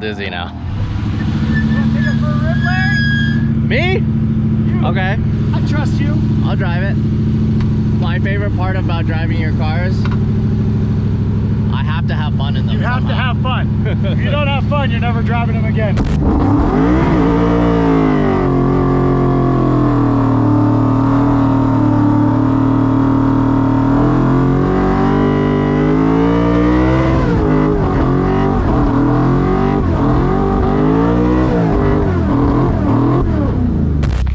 dizzy now. You want to take it for a rip, Larry? Me? You. Okay. I trust you. I'll drive it. My favorite part about driving your cars, I have to have fun in them. You have to have fun. If you don't have fun, you're never driving them again.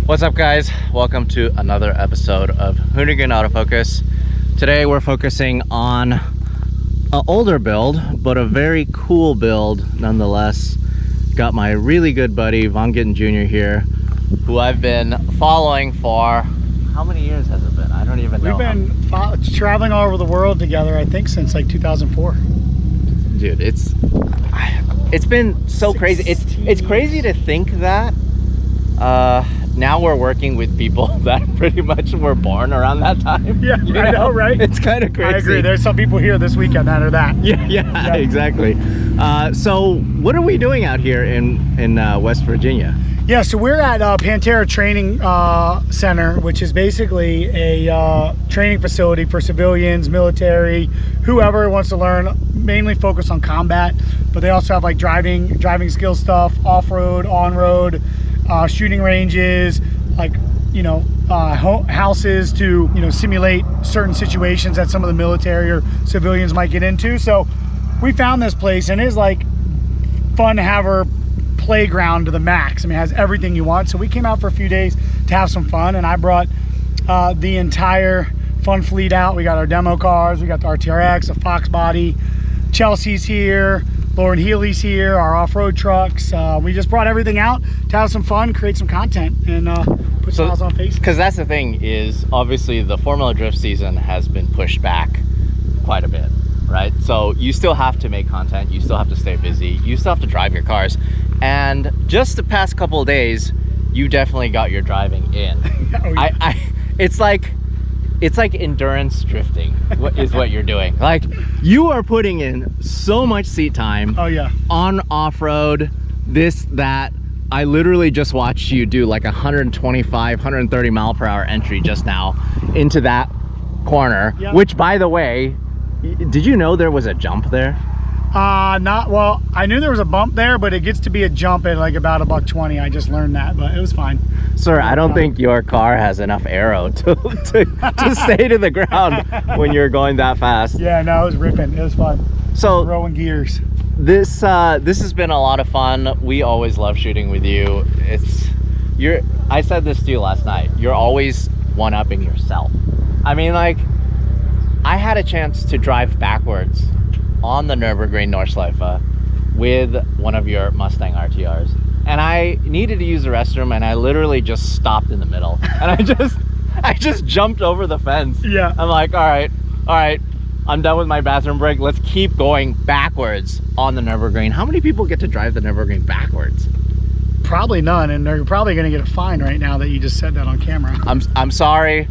What's up, guys? Welcome to another episode of Hoonigan Autofocus. Today we're focusing on an older build, but a very cool build nonetheless. Got my really good buddy Vaughn Gittin Jr. here, who I've been following for, how many years has it been? I don't even know. We've been traveling all over the world together, I think, since like 2004. Dude, it's been so crazy. It's crazy to think that now we're working with people that pretty much were born around that time. Yeah, I know, right? It's kind of crazy. I agree. There's some people here this weekend that are that. Yeah, exactly. So what are we doing out here in West Virginia? Yeah, so we're at Pantera Training Center, which is basically a training facility for civilians, military, whoever wants to learn, mainly focused on combat, but they also have like driving skill stuff, off-road, on-road, shooting ranges, like, you know, houses to, you know, simulate certain situations that some of the military or civilians might get into. So we found this place, and it's like fun to have our playground to the max. I mean, it has everything you want. So we came out for a few days to have some fun, and I brought the entire fun fleet out. We got our demo cars, we got the RTRX, a Fox body, Chelsea's here, Lauren Healy's here, our off-road trucks. We just brought everything out to have some fun, create some content, and put smiles on faces. Because that's the thing, is obviously the Formula Drift season has been pushed back quite a bit, right? So you still have to make content, you still have to stay busy, you still have to drive your cars. And just the past couple of days, you definitely got your driving in. Oh, yeah. It's like endurance drifting is what you're doing. Like, you are putting in so much seat time. Oh yeah. On off-road, this, that. I literally just watched you do like 125, 130 mile per hour entry just now into that corner. Yep. Which, by the way, did you know there was a jump there? Well, I knew there was a bump there, but it gets to be a jump at like about $120. I just learned that, but it was fine. Sir, I don't think your car has enough aero to stay to the ground when you're going that fast. Yeah, no, it was ripping. It was fun. So rolling gears. This has been a lot of fun. We always love shooting with you. I said this to you last night. You're always one-upping yourself. I mean, like, I had a chance to drive backwards on the Nürburgring Nordschleife with one of your Mustang RTRs, and I needed to use the restroom, and I literally just stopped in the middle, and I just jumped over the fence. Yeah, I'm like, all right, I'm done with my bathroom break, let's keep going backwards on the Nürburgring. How many people get to drive the Nürburgring backwards? Probably none, and they're probably going to get a fine right now that you just said that on camera. I'm sorry.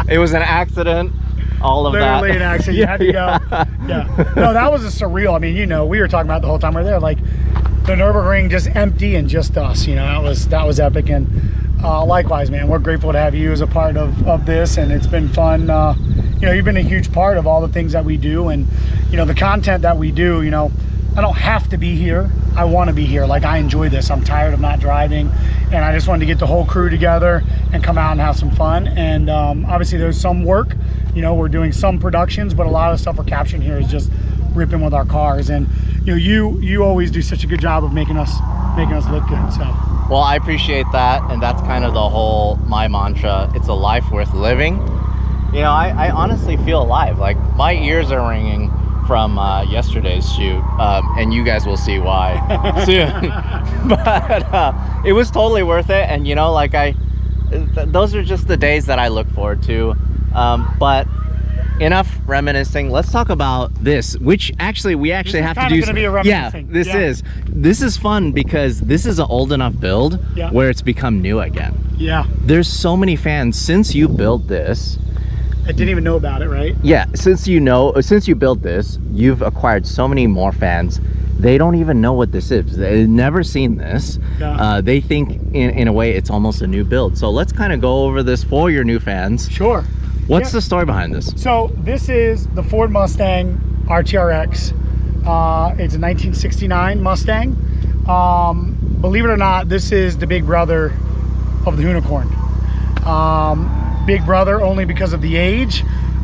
It was an accident. All of literally that. An accident. You had to go. Yeah. No, that was a surreal. I mean, you know, we were talking about the whole time we were there, like the Nürburgring just empty and just us. You know, that was epic. And likewise, man, we're grateful to have you as a part of this, and it's been fun. You know, you've been a huge part of all the things that we do, and you know, the content that we do. You know, I don't have to be here. I want to be here. Like, I enjoy this. I'm tired of not driving, and I just wanted to get the whole crew together and come out and have some fun. And obviously there's some work, you know, we're doing some productions, but a lot of the stuff we're capturing here is just ripping with our cars. And you know, you always do such a good job of making us look good. So, well, I appreciate that, and that's kind of my mantra. It's a life worth living. You know, I honestly feel alive. Like, my ears are ringing from yesterday's shoot, and you guys will see why soon. But it was totally worth it, and you know, like, those are just the days that I look forward to. But enough reminiscing. Let's talk about this, which actually we have to do. Be a reminiscing. Yeah, this is fun because this is an old enough build where it's become new again. Yeah, there's so many fans since you built this. I didn't even know about it, right? Yeah, since you built this, you've acquired so many more fans. They don't even know what this is. They've never seen this. Yeah. They think in a way it's almost a new build. So let's kind of go over this for your new fans. Sure. What's the story behind this? So this is the Ford Mustang RTR-X. It's a 1969 Mustang. Believe it or not, this is the big brother of the Unicorn. Big brother only because of the age.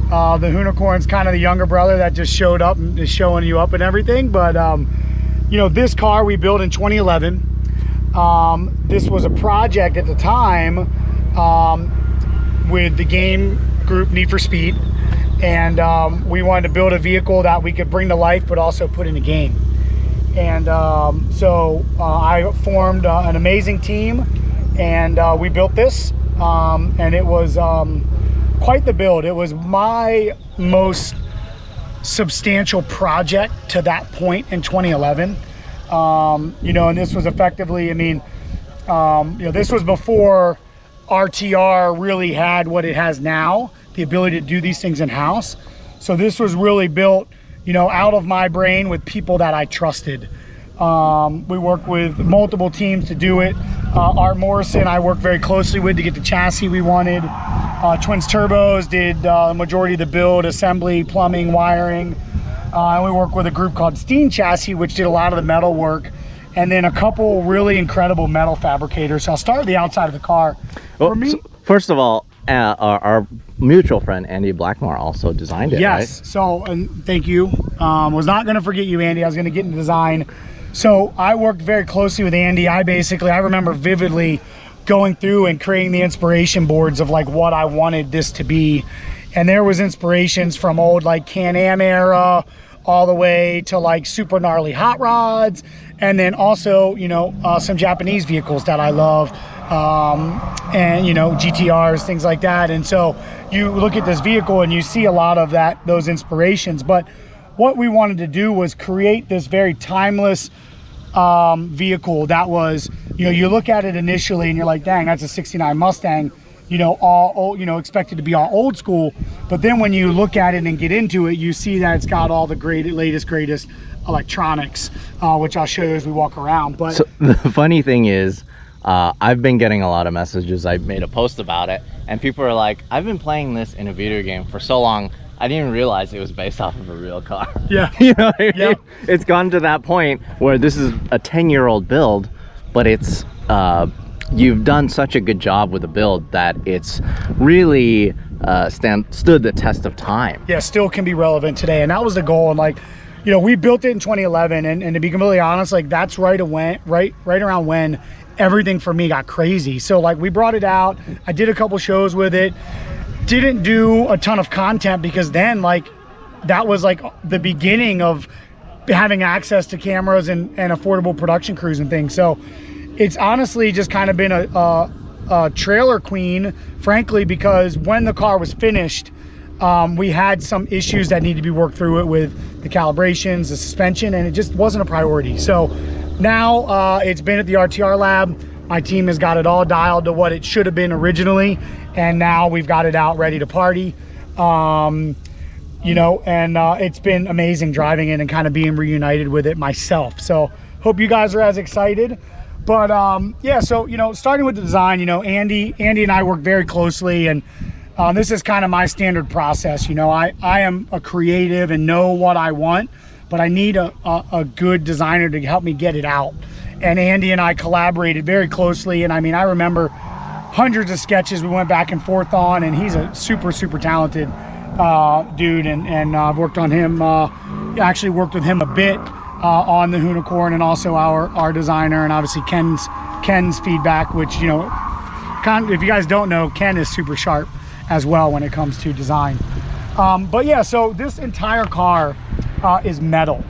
The Unicorn's kind of the younger brother that just showed up and is showing you up and everything. But you know, this car we built in 2011. This was a project at the time with the game group Need for Speed, and we wanted to build a vehicle that we could bring to life but also put in a game. And so I formed an amazing team, and we built this, and it was quite the build. It was my most substantial project to that point in 2011. You know, and this was effectively, I mean, you know, this was before RTR really had what it has now, the ability to do these things in-house. So this was really built, you know, out of my brain with people that I trusted. We worked with multiple teams to do it. Art Morrison I worked very closely with to get the chassis we wanted. Twins Turbos did the majority of the build, assembly, plumbing, wiring. And we worked with a group called Steen Chassis, which did a lot of the metal work. And then a couple really incredible metal fabricators. So I'll start with the outside of the car. Well, so first of all, our mutual friend Andy Blackmore also designed it, yes, right? So, and thank you. Was not going to forget you, Andy. I was going to get into design. So I worked very closely with Andy. I remember vividly going through and creating the inspiration boards of like what I wanted this to be. And there was inspirations from old like Can-Am era all the way to like super gnarly hot rods. And then also, you know, some Japanese vehicles that I love. And you know, GTRs, things like that. And so you look at this vehicle and you see a lot of those inspirations. But what we wanted to do was create this very timeless vehicle that was, you know, you look at it initially and you're like, dang, that's a 69 Mustang, you know, all old, you know, expected to be all old school. But then when you look at it and get into it, you see that it's got all the latest electronics, which I'll show you as we walk around. But so the funny thing is, I've been getting a lot of messages. I made a post about it and people are like, I've been playing this in a video game for so long, I didn't even realize it was based off of a real car. Yeah. You know what I mean? Yep. It's gone to that point where this is a 10-year-old build, but it's you've done such a good job with the build that it's really stood the test of time. Yeah, still can be relevant today. And that was the goal. And like, you know, we built it in 2011, and to be completely honest, like that's right around when everything for me got crazy. So like we brought it out, I did a couple shows with it, didn't do a ton of content because then like that was like the beginning of having access to cameras and affordable production crews and things. So it's honestly just kind of been a trailer queen, frankly, because when the car was finished, we had some issues that needed to be worked through it with the calibrations, the suspension, and it just wasn't a priority. So now it's been at the RTR lab. My team has got it all dialed to what it should have been originally, and now we've got it out ready to party. You know, and it's been amazing driving it and kind of being reunited with it myself. So hope you guys are as excited. But yeah, so, you know, starting with the design, you know, Andy and I work very closely, and this is kind of my standard process. You know, I am a creative and know what I want, but I need a good designer to help me get it out. And Andy and I collaborated very closely. And I mean, I remember hundreds of sketches we went back and forth on, and he's a super, super talented dude. And I've worked on him, actually worked with him a bit on the Unicorn, and also our designer, and obviously Ken's feedback, which, you know, if you guys don't know, Ken is super sharp as well when it comes to design. But yeah, so this entire car is metal.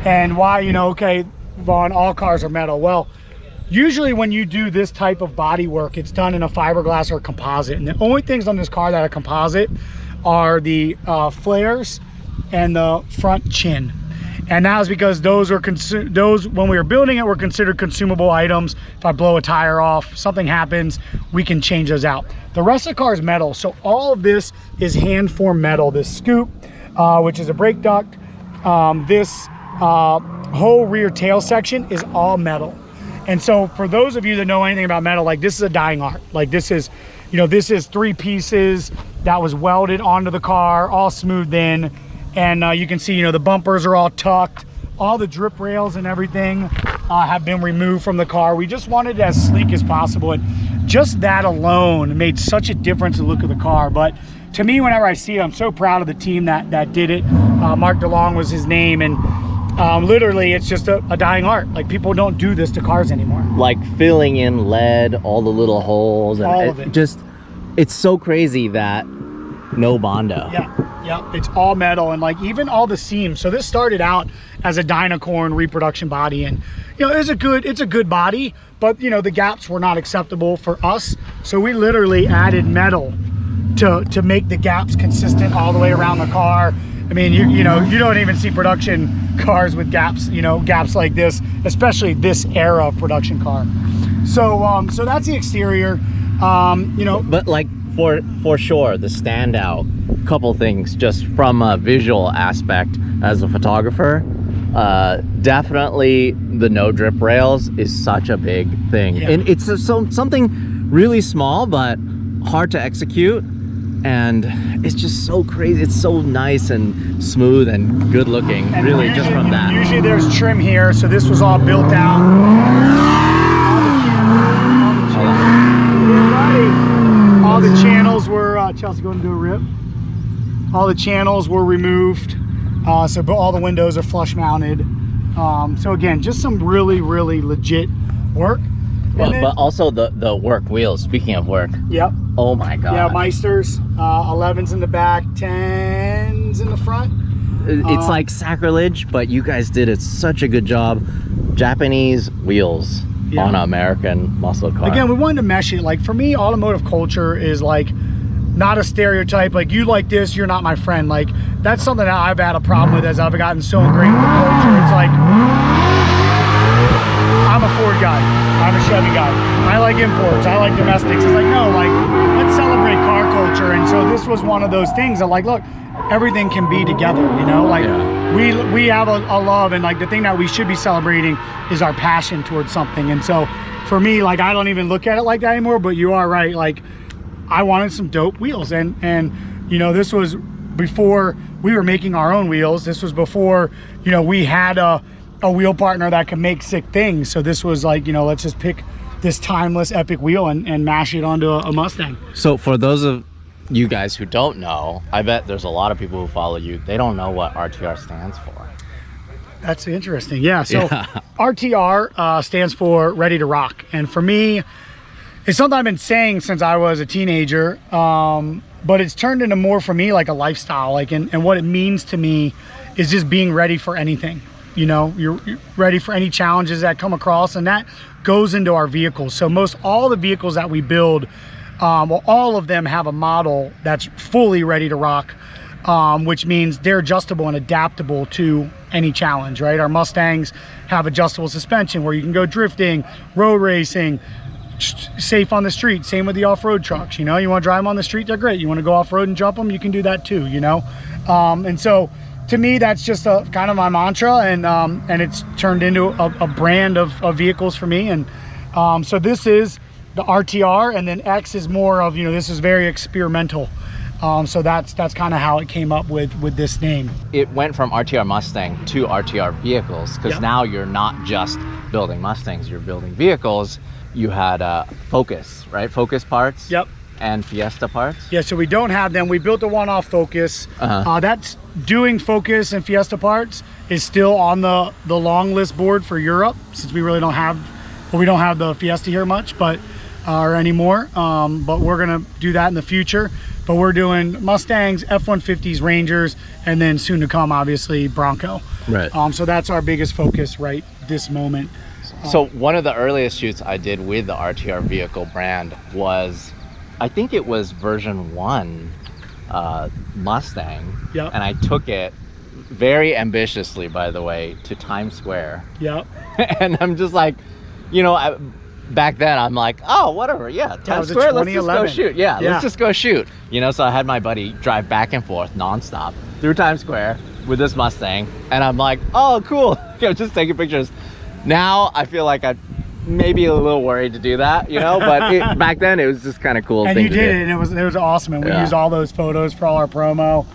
And why, you know, okay, Vaughn, all cars are metal. Well, usually when you do this type of body work, it's done in a fiberglass or composite. And the only things on this car that are composite are the flares and the front chin. And that was because those when we were building it, were considered consumable items. If I blow a tire off, something happens, we can change those out. The rest of the car is metal. So all of this is hand formed metal. This scoop, which is a brake duct, this whole rear tail section is all metal. And so for those of you that know anything about metal, like, this is a dying art. Like, this is, you know, this is 3 pieces that was welded onto the car, all smoothed in. And you can see, you know, the bumpers are all tucked. All the drip rails and everything have been removed from the car. We just wanted it as sleek as possible. And just that alone made such a difference in the look of the car. But to me, whenever I see it, I'm so proud of the team that did it. Mark DeLong was his name. And literally, it's just a dying art. Like, people don't do this to cars anymore. Like filling in lead, all the little holes. And all of it. Just, it's so crazy that no Bondo. Yeah, it's all metal, and like even all the seams. So this started out as a Dynacorn reproduction body, and you know, it's a good body, but you know, the gaps were not acceptable for us. So we literally added metal to make the gaps consistent all the way around the car. I mean, you know, you don't even see production cars with gaps, you know, gaps like this, especially this era of production car. So so that's the exterior. You know, but like for sure, the standout couple things just from a visual aspect as a photographer, definitely the no drip rails is such a big thing. Yeah. And it's something really small but hard to execute, and it's just so crazy. It's so nice and smooth and good looking, and really just from that. Usually there's trim here, so this was all built out. All the channels were Chelsea, going to do a rip. All the channels were removed, so all the windows are flush mounted. So again, just some really legit work. But also the work wheels, speaking of work. Yep. Oh my god. Yeah, Meisters, 11s in the back, 10s in the front. It's like sacrilege, but you guys did it such a good job. Japanese wheels on an American muscle car. Again, we wanted to mesh it. Like, for me, automotive culture is like not a stereotype. Like, you like this, you're not my friend. Like, that's something that I've had a problem with as I've gotten so ingrained with the culture. It's like, I'm a Ford guy, I'm a Chevy guy, I like imports, I like domestics. It's like, no, like, let's celebrate car culture. And so this was one of those things that, like, look, everything can be together, you know? Like, we have a love, and like the thing that we should be celebrating is our passion towards something. And so for me, like, I don't even look at it like that anymore. But you are right, like, I wanted some dope wheels, and you know, this was before we were making our own wheels. This was before, you know, we had a wheel partner that could make sick things. So this was like, you know, let's just pick this timeless epic wheel and mash it onto a Mustang. So for those of you guys who don't know, I bet there's a lot of people who follow you, they don't know what RTR stands for. That's interesting. Yeah, so RTR stands for Ready to Rock. And for me, it's something I've been saying since I was a teenager, but it's turned into more for me like a lifestyle. Like, and what it means to me is just being ready for anything. You know, you're ready for any challenges that come across, and that goes into our vehicles. So all the vehicles that we build, well, all of them have a model that's fully ready to rock, which means they're adjustable and adaptable to any challenge, right? Our Mustangs have adjustable suspension where you can go drifting, road racing, safe on the street. Same with the off-road trucks. You know, you want to drive them on the street, they're great. You want to go off-road and jump them, you can do that too, you know? And so to me, that's just a kind of my mantra, and it's turned into a brand of vehicles for me. And so this is the RTR, and then X is more of, you know, this is very experimental. So that's kind of how it came up with this name. It went from RTR Mustang to RTR vehicles, because now you're not just building Mustangs, you're building vehicles. You had Focus, right? Focus parts. Yep. And Fiesta parts. Yeah, so we don't have them. We built the one off Focus. That's doing Focus and Fiesta parts is still on the long list board for Europe, since we really don't have, well, we don't have the Fiesta here much, but or anymore. But we're gonna do that in the future. But we're doing Mustangs, F-150s, Rangers, and then soon to come, obviously, Bronco. Right. So that's our biggest focus right this moment. So one of the earliest shoots I did with the RTR vehicle brand was, I think it was version 1 Mustang. Yep. And I took it very ambitiously, by the way, to Times Square. Yep. And I'm just like, you know, back then I'm like, oh, whatever, yeah, Times Square, let's just go shoot. Yeah, let's just go shoot. You know, so I had my buddy drive back and forth nonstop through Times Square with this Mustang, and I'm like, oh, cool. You know, just taking pictures. Now I feel like I'm maybe a little worried to do that, you know, but back then it was just kind of cool. And you did it, and it was awesome, and we used all those photos for all our promo.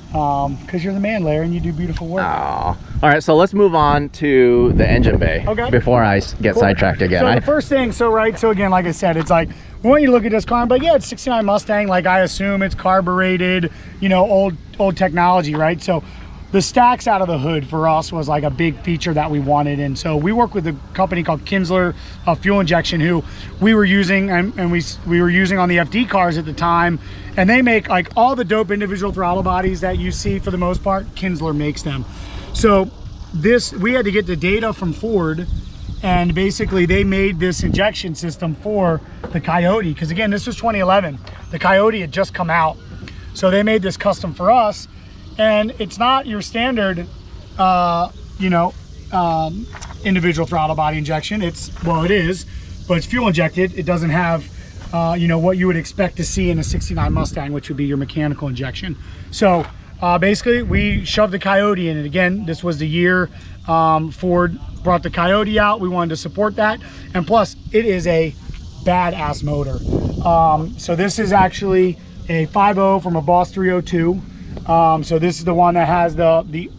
Because you're the man, Larry, and you do beautiful work. Oh. All right, so let's move on to the engine bay before I get sidetracked again. So the first thing, so again, like I said, it's like, we want you to look at this car, but yeah, it's 69 Mustang, like I assume it's carbureted, you know, old technology, right? So the stacks out of the hood for us was like a big feature that we wanted. And so we work with a company called Kinsler Fuel Injection, who we were using and we were using on the FD cars at the time. And they make like all the dope individual throttle bodies that you see for the most part, Kinsler makes them. So we had to get the data from Ford, and basically they made this injection system for the Coyote. Because again, this was 2011. The Coyote had just come out. So they made this custom for us. And it's not your standard, you know, individual throttle body injection. Well, it is, but it's fuel injected. It doesn't have, you know, what you would expect to see in a 69 Mustang, which would be your mechanical injection. So basically we shoved the Coyote in it. Again, this was the year Ford brought the Coyote out. We wanted to support that. And plus it is a badass motor. So this is actually a 5.0 from a Boss 302. So this is the one that has the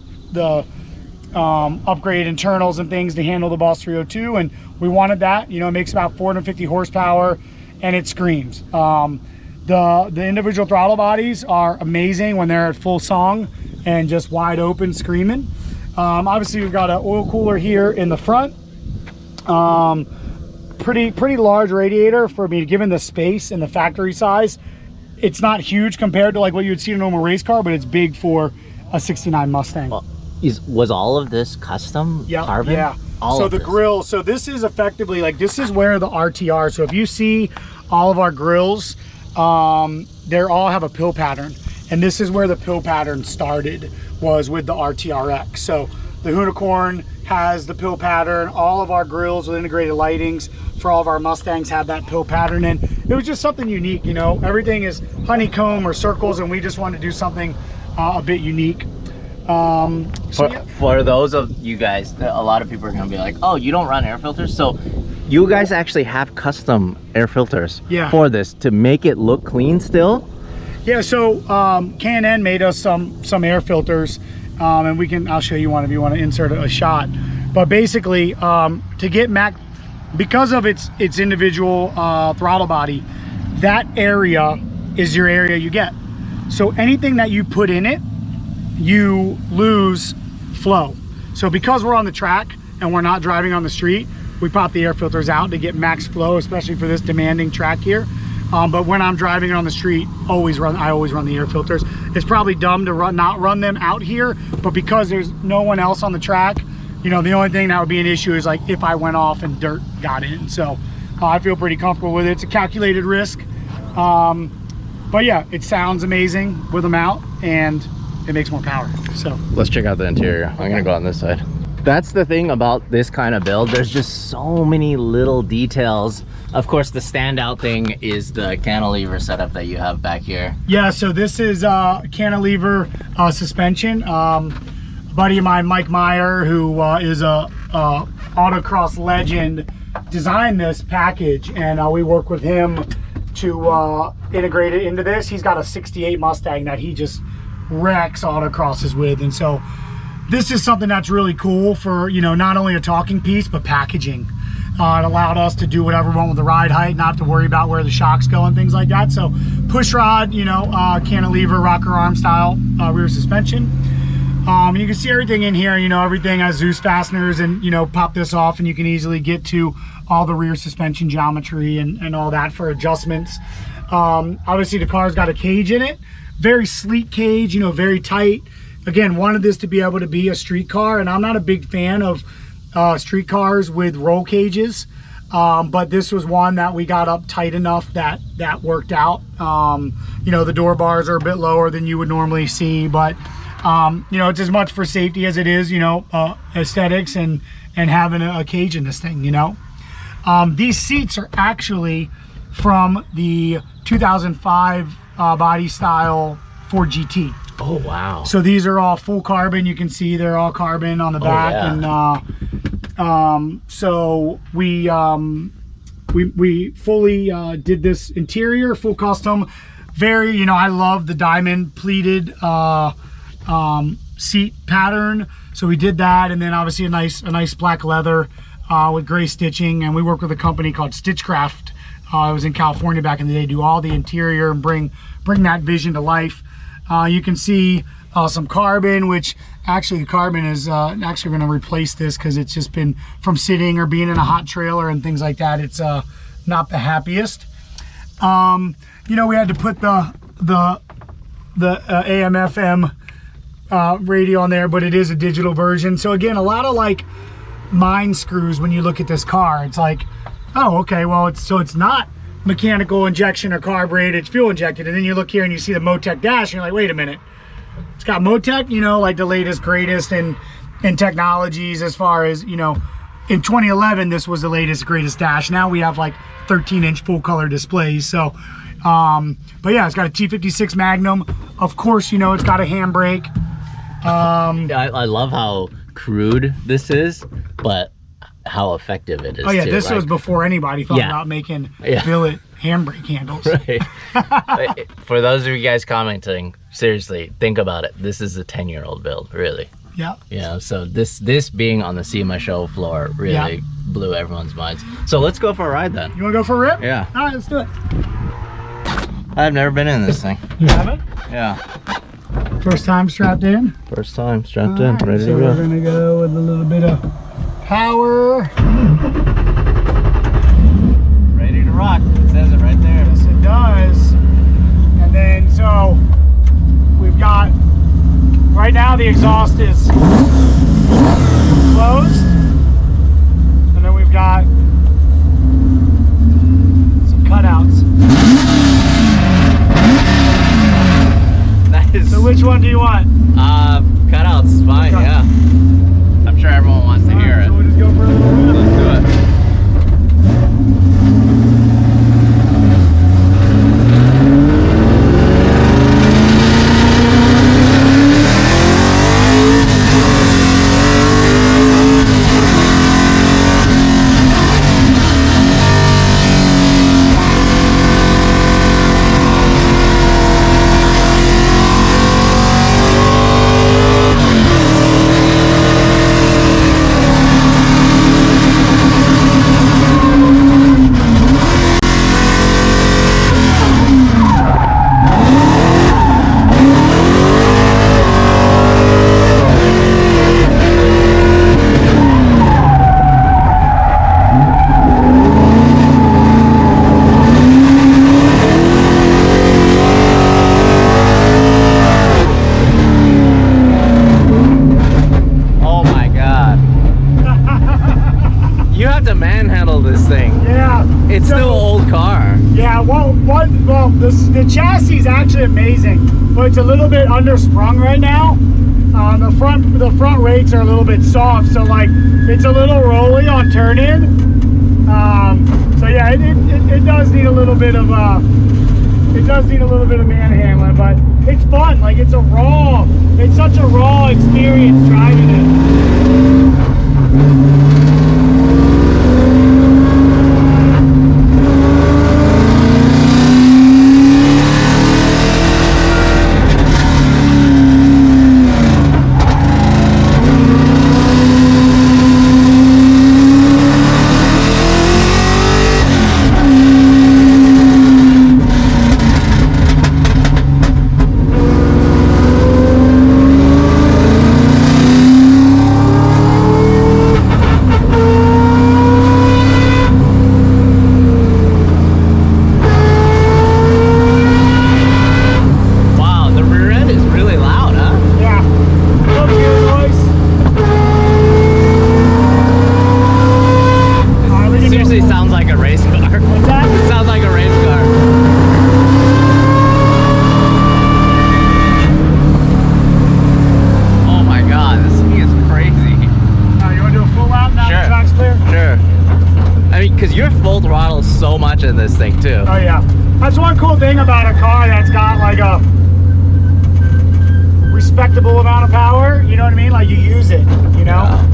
upgraded internals and things to handle the Boss 302, and we wanted that. You know, it makes about 450 horsepower, and it screams. The individual throttle bodies are amazing when they're at full song and just wide open screaming. Obviously we've got an oil cooler here in the front. Pretty large radiator for me, given the space and the factory size. It's not huge compared to like what you would see in a normal race car, but it's big for a 69 Mustang. Well, was all of this custom carbon? Yeah. So the grill, so this is effectively like, this is where the RTR, so if you see all of our grills, they all have a pill pattern. And this is where the pill pattern started, was with the RTRX. So the Unicorn has the pill pattern. All of our grills with integrated lightings for all of our Mustangs have that pill pattern, and it was just something unique. You know, everything is honeycomb or circles, and we just wanted to do something a bit unique. For those of you guys, a lot of people are gonna be like, oh, you don't run air filters? So you guys actually have custom air filters for this to make it look clean still? Yeah, so K&N made us some air filters, and I'll show you one if you want to insert a shot. But basically, to get because of its individual throttle body, that area is your area you get. So anything that you put in it, you lose flow. So because we're on the track and we're not driving on the street, we pop the air filters out to get max flow, especially for this demanding track here. But when I'm driving on the street, I always run the air filters. It's probably dumb to not run them out here, but because there's no one else on the track, you know, the only thing that would be an issue is like if I went off and dirt got in. So I feel pretty comfortable with it. It's a calculated risk. But yeah, it sounds amazing with them out, and it makes more power. So let's check out the interior. I'm gonna go on this side. That's the thing about this kind of build. There's just so many little details. Of course, the standout thing is the cantilever setup that you have back here. Yeah, so this is cantilever suspension. A buddy of mine, Mike Meyer, who is a autocross legend, designed this package, and we work with him to integrate it into this. He's got a 68 Mustang that he just wrecks autocrosses with, and so this is something that's really cool for, you know, not only a talking piece, but packaging. It allowed us to do whatever we want with the ride height, not to worry about where the shocks go and things like that. So push rod, you know, cantilever, rocker arm style rear suspension. You can see everything in here, you know, everything has Zeus fasteners, and, you know, pop this off and you can easily get to all the rear suspension geometry and all that for adjustments. Obviously the car's got a cage in it, very sleek cage, you know, very tight. Again, wanted this to be able to be a street car, and I'm not a big fan of street cars with roll cages, but this was one that we got up tight enough that worked out. You know, the door bars are a bit lower than you would normally see, but You know, it's as much for safety as it is, you know, aesthetics and having a cage in this thing, you know. These seats are actually from the 2005 body style Ford GT. Oh, wow. So these are all full carbon. You can see they're all carbon on the back. Yeah. And so we fully did this interior, full custom. Very, you know, I love the diamond pleated seat pattern. So we did that, and then obviously a nice black leather with gray stitching. And we work with a company called Stitchcraft. I was in California back in the day, do all the interior and bring that vision to life. You can see some carbon, which actually the carbon is actually going to replace this because it's just been from sitting or being in a hot trailer and things like that. It's not the happiest. You know, we had to put the AM FM radio on there, but it is a digital version. So again, a lot of like mind screws when you look at this car. It's like, oh, okay, well, it's not mechanical injection or carbureted, it's fuel injected. And then you look here and you see the Motec dash and you're like, wait a minute, it's got Motec, you know, like the latest greatest in technologies as far as, you know, in 2011 this was the latest greatest dash. Now we have like 13-inch full color displays. So but yeah, it's got a T56 Magnum, of course. You know, it's got a handbrake. I love how crude this is, but how effective it is. Oh yeah, too, this right? was before anybody thought about making billet handbrake handles. Right. For those of you guys commenting, seriously, think about it. This is a 10-year-old build, really. Yeah. You know, so this being on the SEMA show floor really blew everyone's minds. So let's go for a ride then. You want to go for a rip? Yeah. All right, let's do it. I've never been in this thing. You haven't? Yeah. First time strapped in? First time strapped in, ready so to go. We're gonna go with a little bit of power. Ready to rock. It says it right there. Yes, it does. And then, so we've got, right now the exhaust is closed. And then we've got some cutouts. Nice. So which one do you want? Cutouts is fine, Okay. yeah. I'm sure everyone wants to hear it. So we'll just go for a little rip. Let's do it. The chassis is actually amazing, but it's a little bit undersprung right now. The front rates are a little bit soft, so like it's a little rolly on turn in. So yeah, it does need a little bit of manhandling, but it's fun. Like it's such a raw experience driving it. watching this thing too. Oh yeah, that's one cool thing about a car that's got like a respectable amount of power. You know what I mean? Like you use it. You know. Yeah.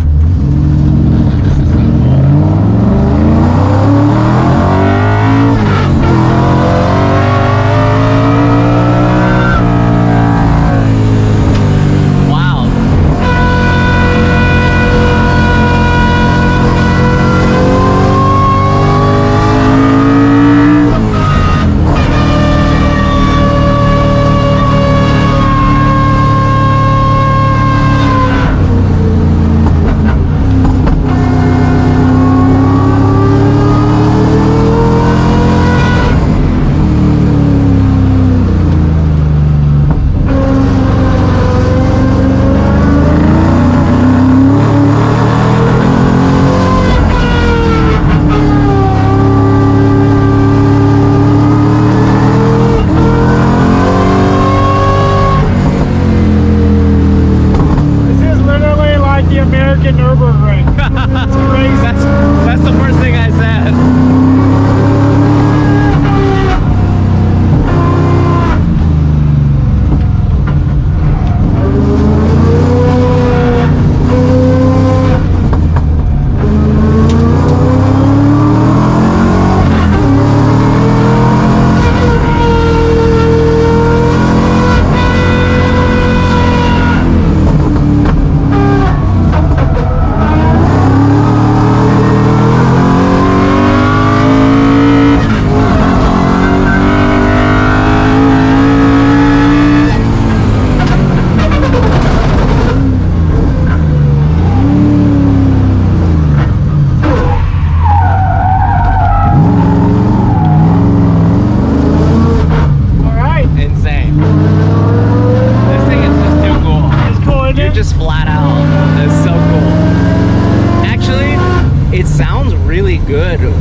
That's the first thing I said.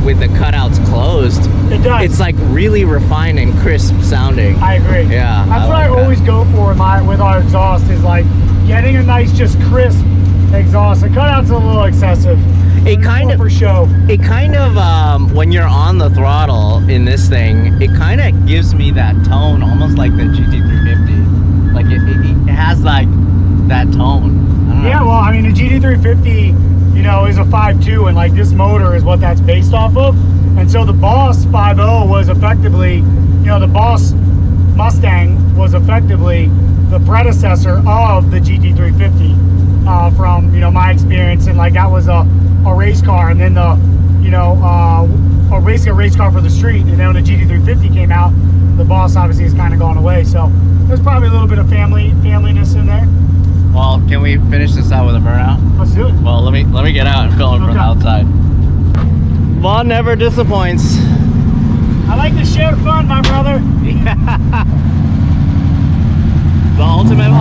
With the cutouts closed, it does. It's like really refined and crisp sounding. I agree. Yeah, that's what I always go for with our exhaust is like getting a nice, just crisp exhaust. The cutout's a little excessive. It kind of for show. It kind of when you're on the throttle in this thing, it kind of gives me that tone, almost like the GT350. Like it has like that tone. I don't know. Well, I mean the GT350. You know, is a 5.2, and like this motor is what that's based off of. And so the Boss 5.0 was effectively, you know, the Boss Mustang was effectively the predecessor of the GT350 from, you know, my experience. And like that was a race car, and then the, you know, basically a race car for the street. And then when the GT350 came out, the Boss obviously has kind of gone away. So there's probably a little bit of familyness in there. Well, can we finish this out with a burnout? Let's do it. Well, let me get out and film it from the outside. Vaughn never disappoints. I like to share fun, my brother. Yeah. The ultimate.